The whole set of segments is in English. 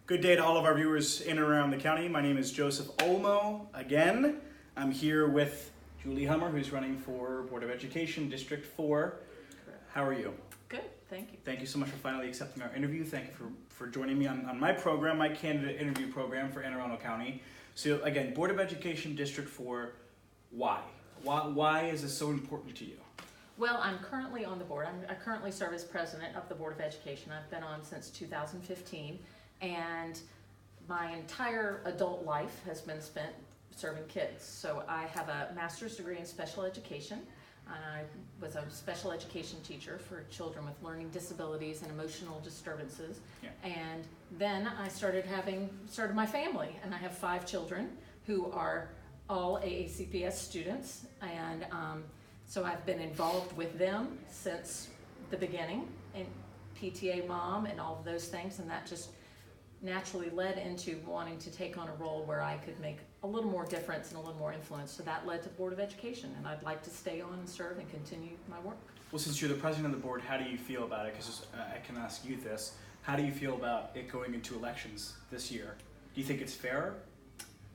Good day to all of our viewers in and around the county. My name is Joseph Olmo. Again, I'm here with Julie Hummer, who's running for Board of Education, District 4. Correct. How are you? Good, thank you. Thank you so much for finally accepting our interview. Thank you for joining me on my program, my candidate interview program for Anne Arundel County. So again, Board of Education, District 4, why? Why is this so important to you? Well, I'm currently on the board. I currently serve as president of the Board of Education. I've been on since 2015, and my entire adult life has been spent serving kids. So I have a master's degree in special education, and I was a special education teacher for children with learning disabilities and emotional disturbances. Yeah. And then I started my family, and I have 5 children who are all AACPS students, and so I've been involved with them since the beginning, and PTA mom and all of those things, and that just naturally led into wanting to take on a role where I could make a little more difference and a little more influence. So that led to the Board of Education, and I'd like to stay on and serve and continue my work. Well, since you're the president of the board, how do you feel about it? Because I can ask you this. How do you feel about it going into elections this year? Do you think it's fair?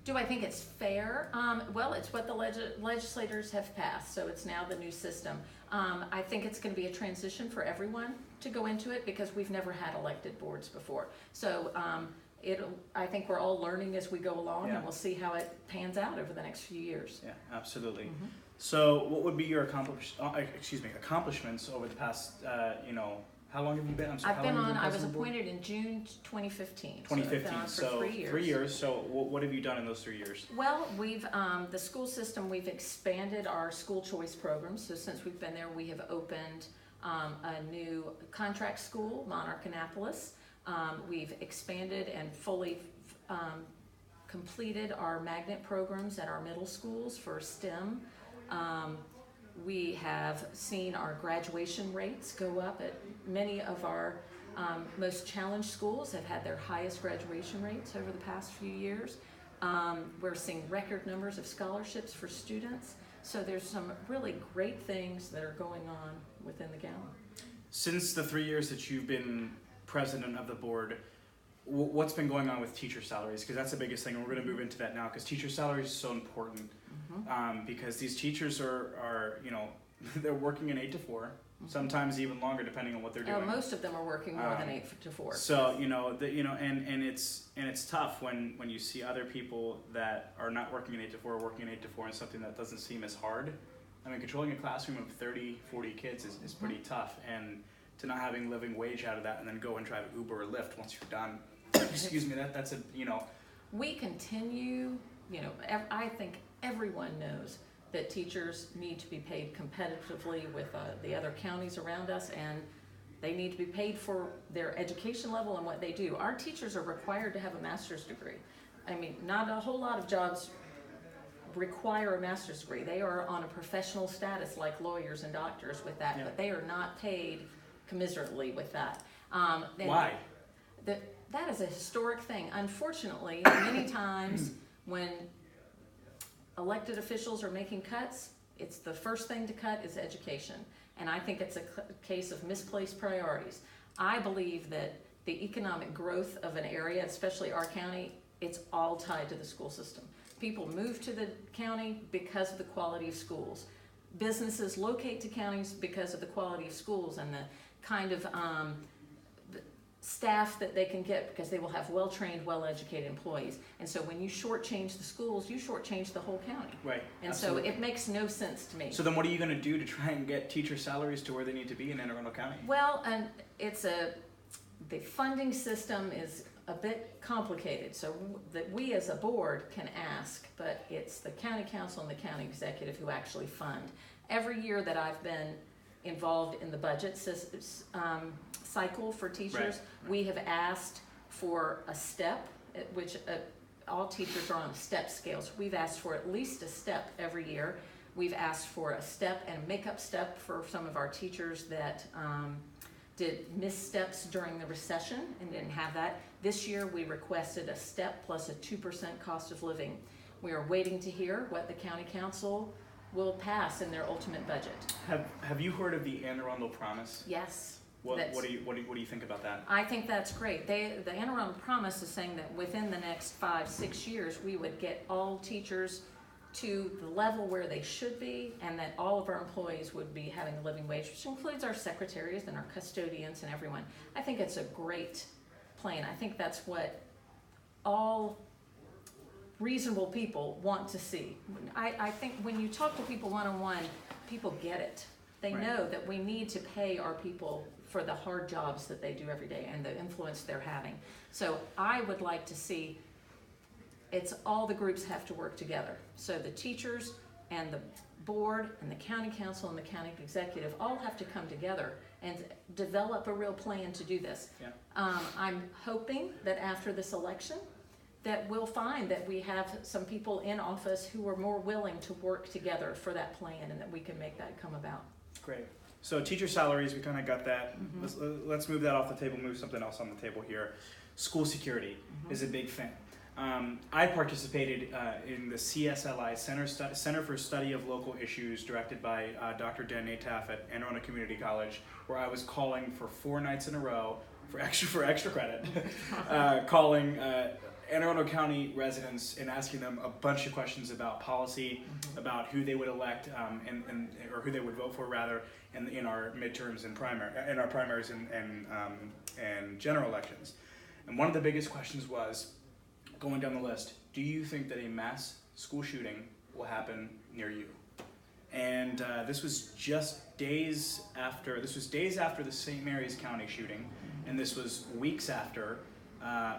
Do I think it's fair? Well, it's what the legislators have passed, so it's now the new system. I think it's going to be a transition for everyone to go into it because we've never had elected boards before. So I think we're all learning as we go along, Yeah. and we'll see how it pans out over the next few years. Yeah, absolutely. Mm-hmm. So what would be your accomplishments over the past, how long have you been? I'm sorry, I've been how long on, have I you was been on the board? appointed in June 2015. 2015, so 3 years. 3 years. So what have you done in those 3 years? Well, we've, the school system, we've expanded our school choice program. So since we've been there, we have opened a new contract school, Monarch Annapolis. We've expanded and fully completed our magnet programs at our middle schools for STEM. We have seen our graduation rates go up at many of our most challenged schools have had their highest graduation rates over the past few years. We're seeing record numbers of scholarships for students. So there's some really great things that are going on within the county. Since the 3 years that you've been president of the board, what's been going on with teacher salaries? Because that's the biggest thing, and we're going to move into that now, because teacher salaries is so important. Because these teachers are they're working in 8 to 4, sometimes even longer depending on what they're doing. Most of them are working more than 8 to 4. So and it's tough when you see other people that are not working in 8 to 4 working in 8 to 4 and something that doesn't seem as hard. I mean, controlling a classroom of 30, 40 kids is pretty tough, and to not having living wage out of that and then go and drive Uber or Lyft once you're done. Excuse me, that's a We continue, I think everyone knows that teachers need to be paid competitively with the other counties around us, and they need to be paid for their education level and what they do. Our teachers are required to have a master's degree. I mean, not a whole lot of jobs require a master's degree. They are on a professional status like lawyers and doctors with that, but they are not paid commiserately with that. Why? That is a historic thing. Unfortunately, many times when elected officials are making cuts, it's the first thing to cut is education. And I think it's a case of misplaced priorities. I believe that the economic growth of an area, especially our county, it's all tied to the school system. People move to the county because of the quality of schools. Businesses locate to counties because of the quality of schools and the kind of staff that they can get, because they will have well-trained, well-educated employees. And so when you shortchange the schools, you shortchange the whole county. Right. And absolutely. so it makes no sense to me. So then what are you going to do to try and get teacher salaries to where they need to be in Anne Arundel County? Well, and the funding system is a bit complicated, so that we as a board can ask, but it's the county council and the county executive who actually fund. Every year that I've been involved in the budget cycle for teachers, we have asked for a step, which all teachers are on a step scale, so we've asked for at least a step every year. We've asked for a step and a makeup step for some of our teachers that did missteps during the recession and didn't have that. This year we requested a step plus a 2% cost of living. We are waiting to hear what the county council will pass in their ultimate budget. Have you heard of the Anne Arundel Promise? Yes. What do you think about that? I think that's great. The Anne Arundel Promise is saying that within the next 5-6 years, we would get all teachers to the level where they should be, and that all of our employees would be having a living wage, which includes our secretaries and our custodians and everyone. I think it's a great plan. I think that's what all reasonable people want to see. I think when you talk to people one-on-one, people get it. They know that we need to pay our people for the hard jobs that they do every day and the influence they're having. So I would like to see it's all the groups have to work together. So the teachers and the board and the county council and the county executive all have to come together and develop a real plan to do this. Yeah. I'm hoping that after this election that we'll find that we have some people in office who are more willing to work together for that plan and that we can make that come about. Great. So teacher salaries, we kind of got that. Mm-hmm. Let's move that off the table, move something else on the table here. School security is a big thing. I participated in the CSLI, Center for Study of Local Issues, directed by Dr. Dan Nataf at Anne Arundel Community College, where I was calling for 4 nights in a row for extra credit, calling Anne Arundel County residents and asking them a bunch of questions about policy, about who they would elect or who they would vote for rather in our midterms and primaries and general elections. And one of the biggest questions was, going down the list, do you think that a mass school shooting will happen near you? And this was days after the St. Mary's County shooting, and this was weeks after,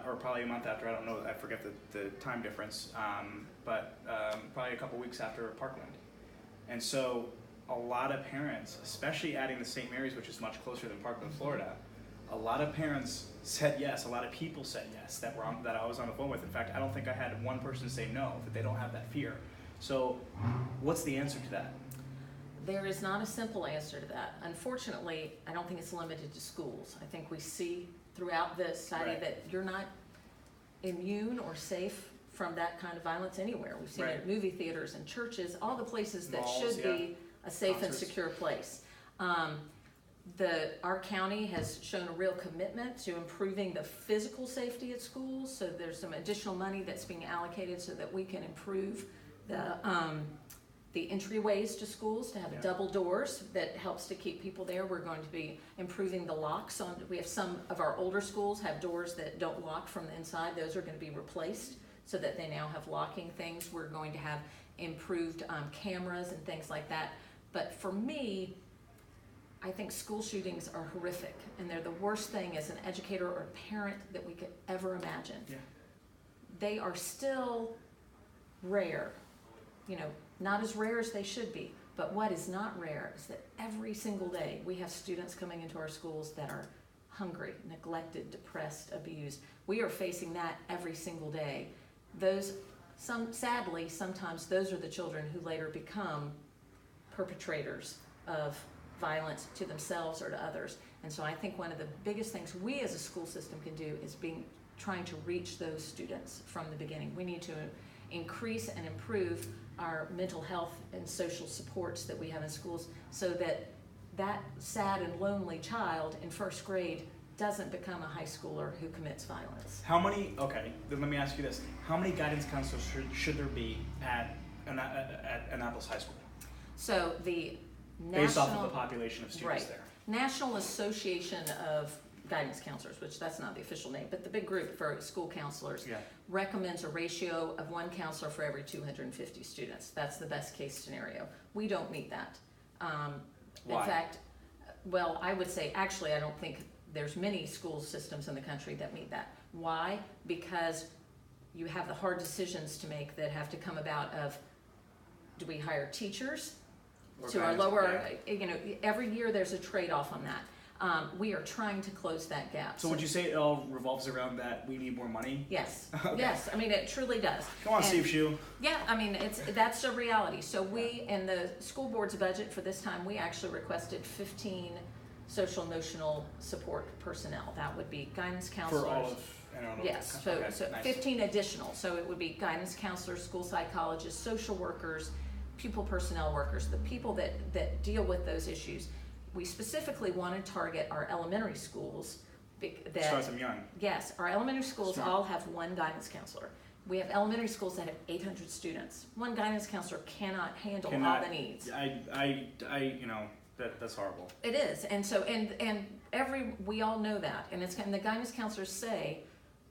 or probably a month after, I don't know, I forget the time difference, but probably a couple weeks after Parkland. And so a lot of parents, especially adding the St. Mary's, which is much closer than Parkland, Florida, a lot of parents said yes, a lot of people said yes that I was on the phone with. In fact, I don't think I had one person say no, that they don't have that fear. So what's the answer to that? There is not a simple answer to that. Unfortunately, I don't think it's limited to schools. I think we see throughout this society that you're not immune or safe from that kind of violence anywhere. We've seen it at movie theaters and churches, all the places that malls, should be a safe Concerts. And secure place. Our county has shown a real commitment to improving the physical safety at schools, so there's some additional money that's being allocated so that we can improve the entryways to schools to have double doors that helps to keep people there. We're going to be improving the locks we have some of our older schools have doors that don't lock from the inside. Those are going to be replaced so that they now have locking things. We're going to have improved cameras and things like that. But for me, I think school shootings are horrific, and they're the worst thing as an educator or a parent that we could ever imagine. Yeah. They are still rare, not as rare as they should be, but what is not rare is that every single day we have students coming into our schools that are hungry, neglected, depressed, abused. We are facing that every single day. Sadly, sometimes those are the children who later become perpetrators of violence to themselves or to others. And so I think one of the biggest things we as a school system can do is trying to reach those students from the beginning. We need to increase and improve our mental health and social supports that we have in schools so that sad and lonely child in first grade doesn't become a high schooler who commits violence. Then let me ask you this. How many guidance counselors should there be at Annapolis High School? So based off of the population of students there. National Association of Guidance Counselors, which that's not the official name, but the big group for school counselors recommends a ratio of 1 counselor for every 250 students. That's the best case scenario. We don't meet that. Why? In fact, I would say actually I don't think there's many school systems in the country that meet that. Why? Because you have the hard decisions to make that have to come about of, do we hire teachers to our lower, every year there's a trade-off on that. We are trying to close that gap. So would you say it all revolves around that we need more money? Yes. Okay. Yes, it truly does. Come on, Steve Shue. Yeah, that's a reality. So we, in the school board's budget for this time, we actually requested 15 social emotional support personnel. That would be guidance counselors. For all of Yes, so nice. 15 additional. So it would be guidance counselors, school psychologists, social workers, pupil personnel workers, the people that deal with those issues. we specifically want to target our elementary schools. Start them young. Yes, our elementary schools Smart. all have one guidance counselor. We have elementary schools that have 800 students. One guidance counselor cannot handle all the needs. That's horrible. It is, and so, we all know that, and the guidance counselors say,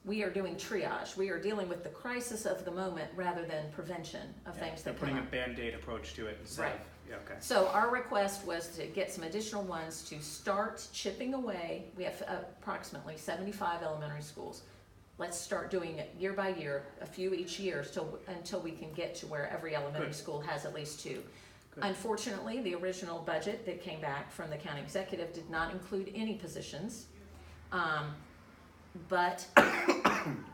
we are doing triage. We are dealing with the crisis of the moment rather than prevention of things They're that putting come a up. Band-Aid approach to it instead Right. of, okay. So our request was to get some additional ones to start chipping away. We have approximately 75 elementary schools. Let's start doing it year by year, a few each year, until we can get to where every elementary Good. school has at least 2. Good. Unfortunately, the original budget that came back from the county executive did not include any positions. But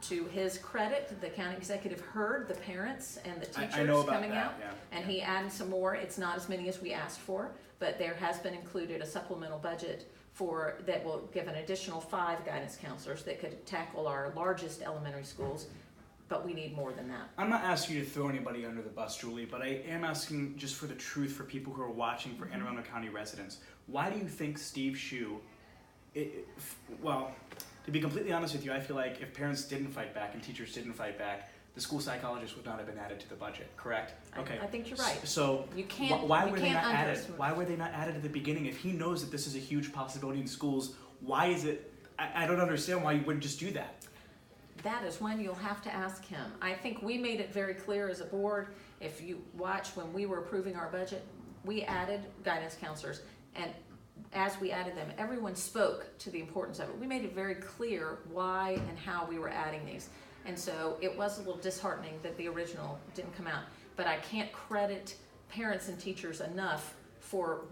to his credit, the county executive heard the parents and the teachers I know about coming that, out, yeah. and he added some more. It's not as many as we asked for, but there has been included a supplemental budget that will give an additional 5 guidance counselors that could tackle our largest elementary schools, but we need more than that. I'm not asking you to throw anybody under the bus, Julie, but I am asking just for the truth for people who are watching, for Anne Arundel County residents. Why do you think Steve Shue, well, to be completely honest with you, I feel like if parents didn't fight back and teachers didn't fight back, the school psychologist would not have been added to the budget, correct? Okay. I think you're right. So You can't. why you were they can't not added? underestimate. Why were they not added at the beginning? If he knows that this is a huge possibility in schools, why is it? I don't understand why you wouldn't just do that. That is one you'll have to ask him. I think we made it very clear as a board. If you watch when we were approving our budget, we added guidance counselors, and as we added them, everyone spoke to the importance of it. We made it very clear why and how we were adding these. And so it was a little disheartening that the original didn't come out. But I can't credit parents and teachers enough for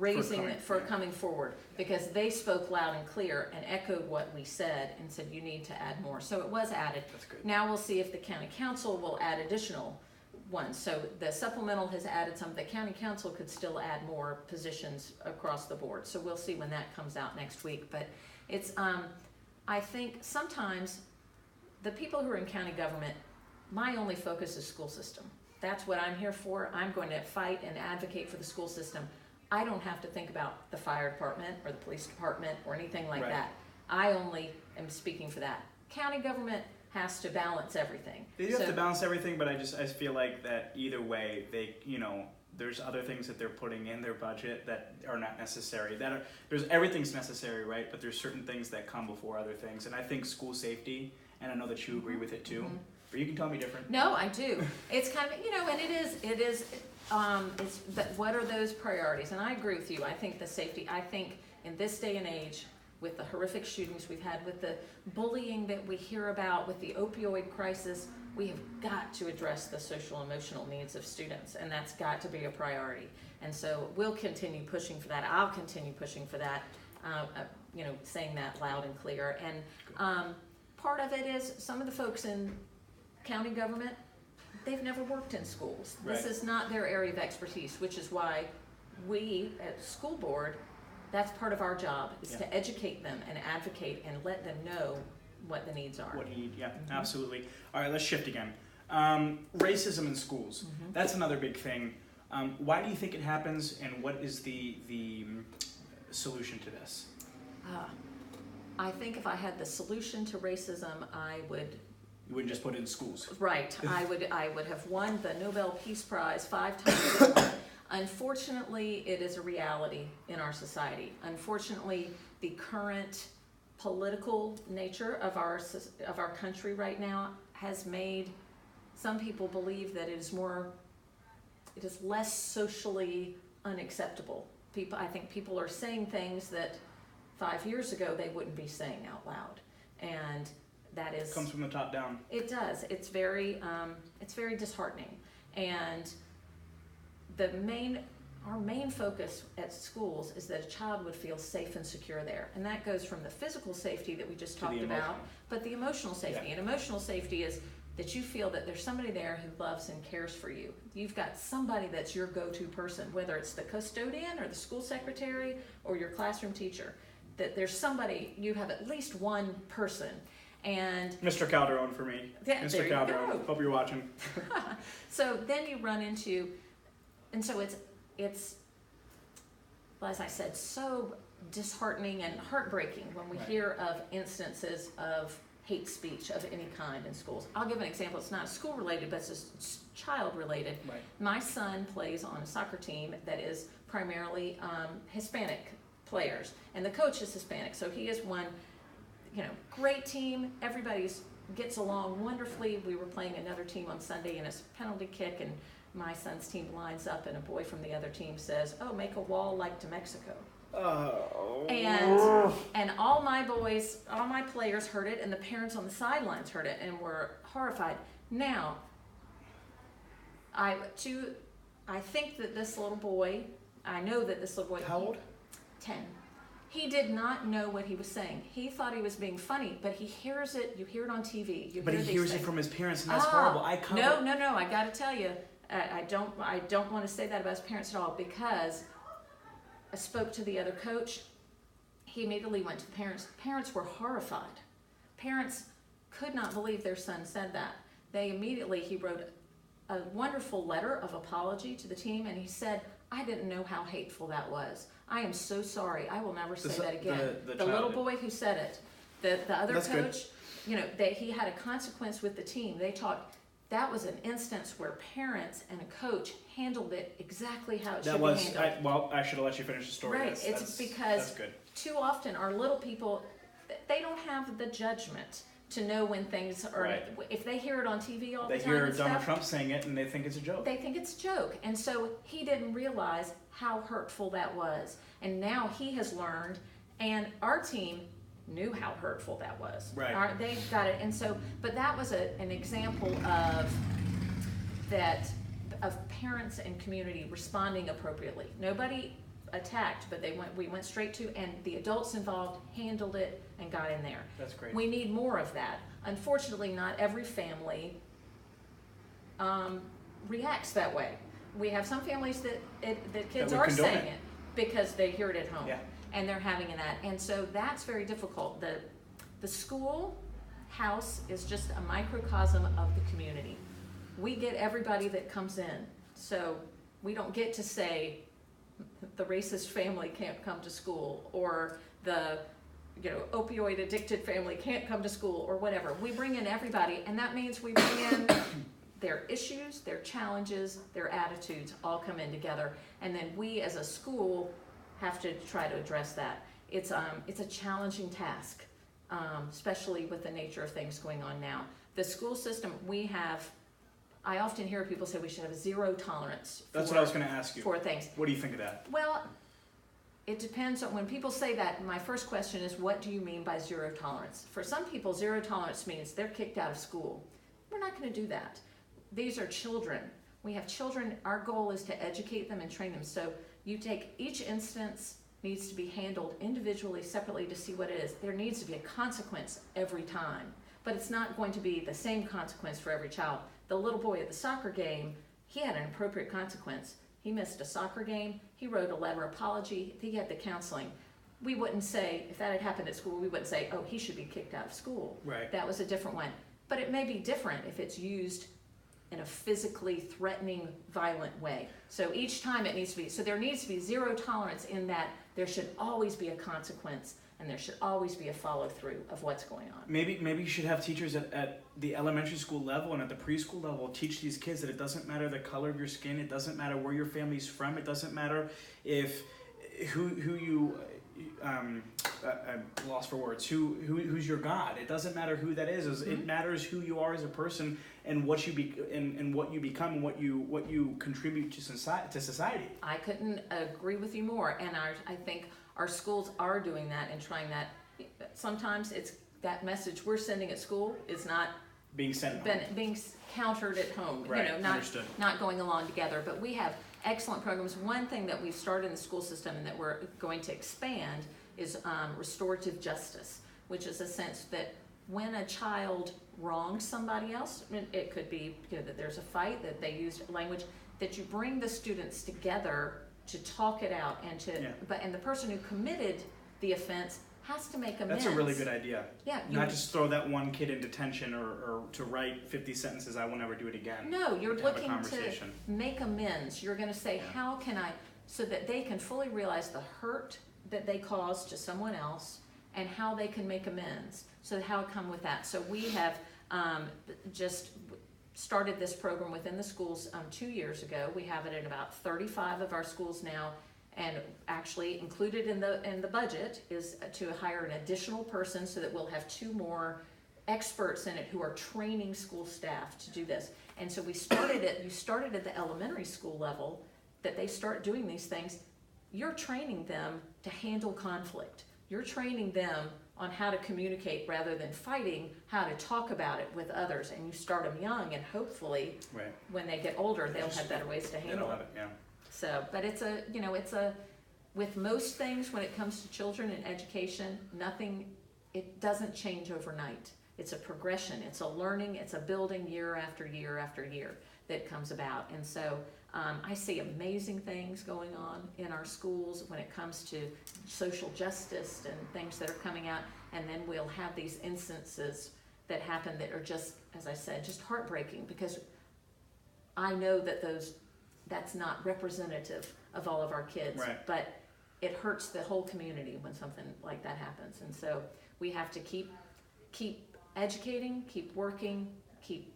coming forward, because they spoke loud and clear and echoed what we said and said you need to add more. So it was added. That's good. Now we'll see if the county council will add additional ones. So the supplemental has added some. The county council could still add more positions across the board. So we'll see when that comes out next week. But it's, I think sometimes the people who are in county government, my only focus is school system. That's what I'm here for. I'm going to fight and advocate for the school system. I don't have to think about the fire department or the police department or anything like Right. that. I only am speaking for that. County government has to balance everything. They do have to balance everything, but I feel like that either way, there's other things that they're putting in their budget that are not necessary. Everything's necessary, right? But there's certain things that come before other things, and I think school safety, and I know that you agree with it too. Mm-hmm. But you can tell me different. No, I do. It's kind of, and it is, what are those priorities? And I agree with you. I think the safety, in this day and age, with the horrific shootings we've had, with the bullying that we hear about, with the opioid crisis, we have got to address the social emotional needs of students, and that's got to be a priority. And so we'll continue pushing for that. I'll continue pushing for that, saying that loud and clear. And part of it is some of the folks in county government, they've never worked in schools. Right. This is not their area of expertise, which is why we at school board, that's part of our job, is to educate them and advocate and let them know what the needs are. What you need, yeah, absolutely. All right, let's shift again. Racism in schools, that's another big thing. Why do you think it happens, and what is the solution to this? I think if I had the solution to racism, I would. You wouldn't just put it in schools. Right. I would have won the Nobel Peace Prize 5 times. Unfortunately, it is a reality in our society. Unfortunately, the current political nature of our country right now has made some people believe that it is less socially unacceptable. I think people are saying things that 5 years ago they wouldn't be saying out loud, and that is Comes from the top down. It does. It's very disheartening. And our main focus at schools is that a child would feel safe and secure there, and that goes from the physical safety that we just talked about, but the emotional safety. And emotional safety is that you feel that there's somebody there who loves and cares for you. You've got somebody that's your go-to person, whether it's the custodian or the school secretary or your classroom teacher. That there's somebody, you have at least one person. And Mr. Calderon for me. Yeah, Mr. there you Calderon. go. Hope you're watching. So then you run into, and so it's well, as I said, so disheartening and heartbreaking when we hear of instances of hate speech of any kind in schools. I'll give an example. It's not school related, but it's child related. Right. My son plays on a soccer team that is primarily Hispanic players, and the coach is Hispanic, so he is one, great team. Everybody gets along wonderfully. We were playing another team on Sunday, and it's a penalty kick, and my son's team lines up, and a boy from the other team says, "Oh, make a wall like to Mexico." Oh. And all my players heard it, and the parents on the sidelines heard it and were horrified. Now, I think that this little boy, I know that this little boy. How old? 10. He did not know what he was saying. He thought he was being funny, but he hears it. You hear it on TV. But he hears it from his parents, and that's horrible. No. I got to tell you, I don't want to say that about his parents at all, because I spoke to the other coach. He immediately went to the parents. Parents were horrified. Parents could not believe their son said that. He wrote a wonderful letter of apology to the team, and he said, "I didn't know how hateful that was. I am so sorry. I will never say that again." The little boy who said it, the other That's coach, he had a consequence with the team. They talked. That was an instance where parents and a coach handled it exactly how it should be handled. I should have let you finish the story. Right. It's because that's good. Too often our little people, they don't have the judgment to know when things are. Right. If they hear it on TV all the They time, hear Donald Trump saying it, and they think it's a joke. They think it's a joke, and so he didn't realize how hurtful that was, and now he has learned, and our team knew how hurtful that was. Right. They got it, and so, but that was an example of parents and community responding appropriately. Nobody attacked, but we went straight to, and the adults involved handled it and got in there. That's great. We need more of that. Unfortunately, not every family reacts that way. We have some families that kids are saying it because they hear it at home. Yeah. And they're having that. And so that's very difficult. The school house is just a microcosm of the community. We get everybody that comes in. So we don't get to say the racist family can't come to school, or the opioid addicted family can't come to school, or whatever. We bring in everybody, and that means we bring in their issues, their challenges, their attitudes all come in together. And then we as a school have to try to address that. It's a challenging task, especially with the nature of things going on now. The school system, I often hear people say we should have a zero tolerance. That's what I was going to ask you. For things. What do you think of that? Well, it depends on, when people say that, my first question is, what do you mean by zero tolerance? For some people, zero tolerance means they're kicked out of school. We're not going to do that. These are children. We have children. Our goal is to educate them and train them. So you take each instance, needs to be handled individually, separately, to see what it is. There needs to be a consequence every time, but it's not going to be the same consequence for every child. The little boy at the soccer game, he had an appropriate consequence. He missed a soccer game. He wrote a letter of apology. He had the counseling. We wouldn't say, if that had happened at school, we wouldn't say, oh, he should be kicked out of school. Right. That was a different one. But it may be different if it's used in a physically threatening, violent way. So each time it needs to be, so there needs to be zero tolerance in that there should always be a consequence, and there should always be a follow-through of what's going on. Maybe you should have teachers at the elementary school level and at the preschool level teach these kids that it doesn't matter the color of your skin, it doesn't matter where your family's from, it doesn't matter if who you I'm lost for words. Who's your God? It doesn't matter who that is. Mm-hmm. It matters who you are as a person and what you and what you become and what you contribute to society. I couldn't agree with you more, and I think our schools are doing that and trying that. Sometimes it's that message we're sending at school is not being sent being countered at home. Right. Understood. Not going along together. But we have excellent programs. One thing that we've started in the school system and that we're going to expand is Restorative Justice, which is a sense that when a child wrongs somebody else, it could be that there's a fight, that they used language, that you bring the students together to talk it out and the person who committed the offense has to make amends. That's a really good idea. Yeah. Not just throw that one kid in detention or to write 50 sentences, I will never do it again. No, you're looking to make amends. You're going to say, how can I, so that they can fully realize the hurt that they caused to someone else and how they can make amends. So how it come with that. So we have just started this program within the schools 2 years ago. We have it in about 35 of our schools now, and actually included in the budget is to hire an additional person so that we'll have 2 more experts in it who are training school staff to do this. And so you started at the elementary school level, that they start doing these things. You're training them to handle conflict. You're training them on how to communicate rather than fighting, how to talk about it with others. And you start them young, and hopefully when they get older, they'll have better ways to handle it. Yeah. So, but it's with most things when it comes to children and education, it doesn't change overnight. It's a progression, it's a learning, it's a building year after year after year that comes about. And so I see amazing things going on in our schools when it comes to social justice and things that are coming out. And then we'll have these instances that happen that are just, as I said, just heartbreaking, because I know that that's not representative of all of our kids, but it hurts the whole community when something like that happens. And so we have to keep educating, keep working, keep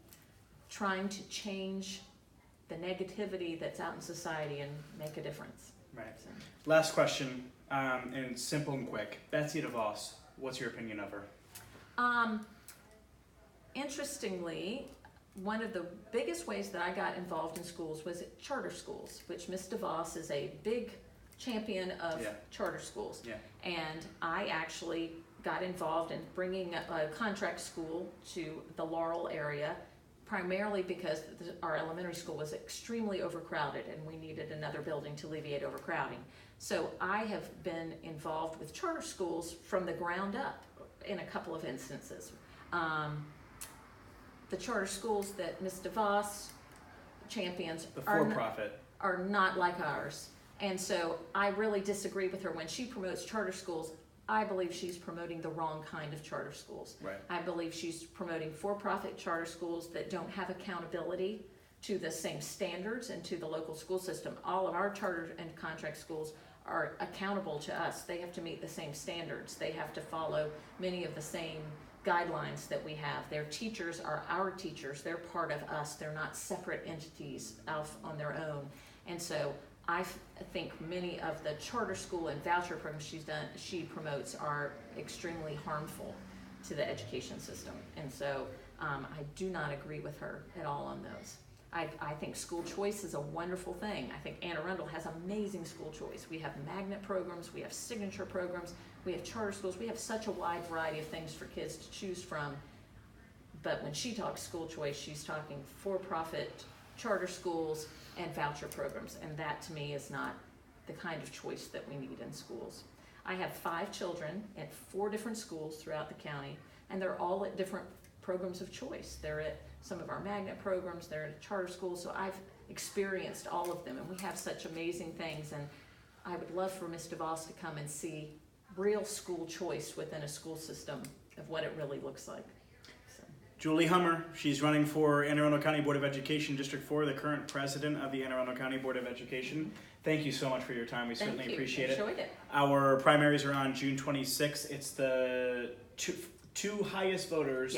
trying to change the negativity that's out in society and make a difference. Right. So. Last question, and simple and quick. Betsy DeVos, what's your opinion of her? Interestingly, one of the biggest ways that I got involved in schools was at charter schools, which Ms. DeVos is a big champion of charter schools. Yeah. And I actually got involved in bringing a contract school to the Laurel area, primarily because our elementary school was extremely overcrowded and we needed another building to alleviate overcrowding. So I have been involved with charter schools from the ground up in a couple of instances. The charter schools that Ms. DeVos champions are not like ours. And so I really disagree with her when she promotes charter schools. I believe she's promoting the wrong kind of charter schools. Right. I believe she's promoting for-profit charter schools that don't have accountability to the same standards and to the local school system. All of our charter and contract schools are accountable to us. They have to meet the same standards. They have to follow many of the same guidelines that we have. Their teachers are our teachers. They're part of us. They're not separate entities off on their own. And so I think many of the charter school and voucher programs she promotes are extremely harmful to the education system. And so I do not agree with her at all on those. I think school choice is a wonderful thing. I think Anne Arundel has amazing school choice. We have magnet programs, we have signature programs, we have charter schools, we have such a wide variety of things for kids to choose from. But when she talks school choice, she's talking for-profit charter schools and voucher programs, and that to me is not the kind of choice that we need in schools. I have 5 children at 4 different schools throughout the county, and they're all at different programs of choice. They're at some of our magnet programs, they're at charter schools, so I've experienced all of them, and we have such amazing things, and I would love for Ms. DeVos to come and see real school choice within a school system of what it really looks like. Julie Hummer, she's running for Anne Arundel County Board of Education, District 4, the current president of the Anne Arundel County Board of Education. Thank you so much for your time. We certainly appreciate it. Enjoyed it. Our primaries are on June 26th. It's the two highest voters